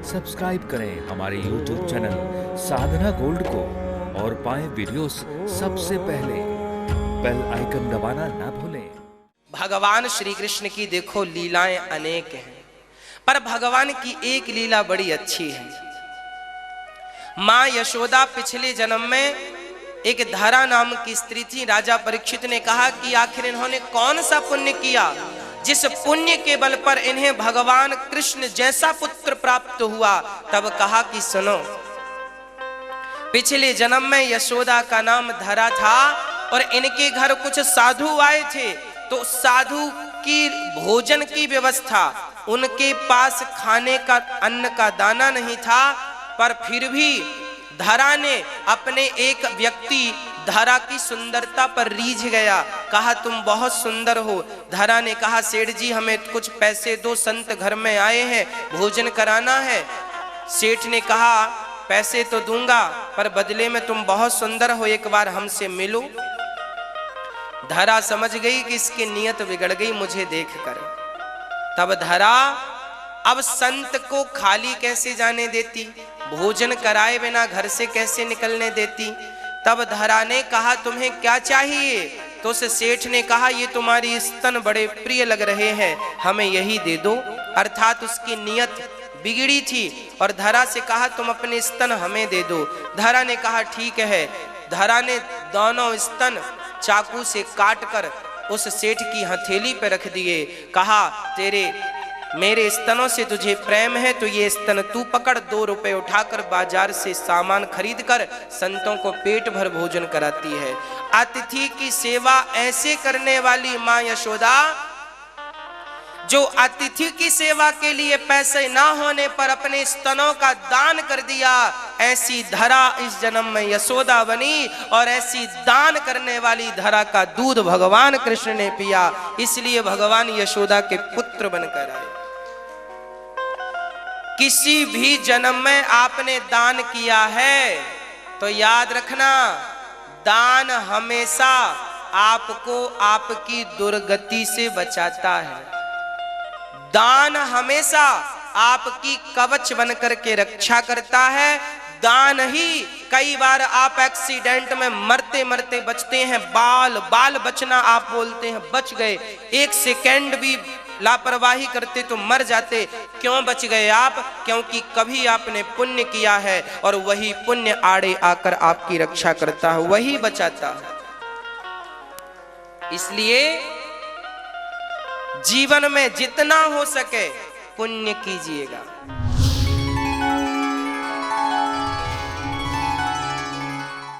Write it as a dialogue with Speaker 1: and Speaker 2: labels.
Speaker 1: Subscribe करें हमारे YouTube channel साधना gold को और पाएं वीडियोस सबसे पहले। बेल आइकन दबाना ना भूलें।
Speaker 2: भगवान श्री कृष्ण की देखो लीलाएं अनेक हैं, पर भगवान की एक लीला बड़ी अच्छी है। मां यशोदा पिछले जन्म में एक धरा नाम की स्त्री थी। राजा परीक्षित ने कहा कि आखिर इन्होंने कौन सा पुण्य किया जिस पुण्य के बल पर इन्हें भगवान कृष्ण जैसा पुत्र प्राप्त हुआ। तब कहा कि सुनो, पिछले जन्म में यशोदा का नाम धरा था और इनके घर कुछ साधु आए थे, तो साधु की भोजन की व्यवस्था, उनके पास खाने का अन्न का दाना नहीं था, पर फिर भी धरा ने अपने एक व्यक्ति धरा की सुंदरता पर रीझ गया, कहा तुम बहुत सुंदर हो। धरा ने कहा सेठ जी हमें कुछ पैसे दो, संत घर में आए हैं, भोजन कराना है। सेठ ने कहा पैसे तो दूंगा, पर बदले में तुम बहुत सुंदर हो, एक बार हमसे मिलो। धरा समझ गई कि इसकी नीयत बिगड़ गई मुझे देखकर। तब धरा अब संत को खाली कैसे जाने देती, भोजन कराए बिना घर से कैसे निकलने देती। तब धरा ने कहा तुम्हें क्या चाहिए, तो उस सेठ ने कहा ये तुम्हारी स्तन बड़े प्रिय लग रहे हैं, हमें यही दे दो। अर्थात उसकी नीयत बिगड़ी थी और धरा से कहा तुम अपने स्तन हमें दे दो। धरा ने कहा ठीक है। धरा ने दोनों स्तन चाकू से काटकर उस सेठ की हथेली पर रख दिए। कहा मेरे स्तनों से तुझे प्रेम है तो ये स्तन तू पकड़, 2 रुपए उठाकर बाजार से सामान खरीद कर संतों को पेट भर भोजन कराती है। अतिथि की सेवा ऐसे करने वाली मां यशोदा, जो अतिथि की सेवा के लिए पैसे ना होने पर अपने स्तनों का दान कर दिया, ऐसी धरा इस जन्म में यशोदा बनी और ऐसी दान करने वाली धरा का दूध भगवान कृष्ण ने पिया, इसलिए भगवान यशोदा के पुत्र बनकर आए। किसी भी जन्म में आपने दान किया है तो याद रखना, दान हमेशा आपको आपकी दुर्गति से बचाता है। दान हमेशा आपकी कवच बनकर के रक्षा करता है। दान ही कई बार आप एक्सीडेंट में मरते मरते बचते हैं, बाल बचना आप बोलते हैं, बच गए। 1 सेकंड भी लापरवाही करते तो मर जाते। क्यों बच गए आप? क्योंकि कभी आपने पुण्य किया है और वही पुण्य आड़े आकर आपकी रक्षा करता है, वही बचाता है। इसलिए जीवन में जितना हो सके पुण्य कीजिएगा।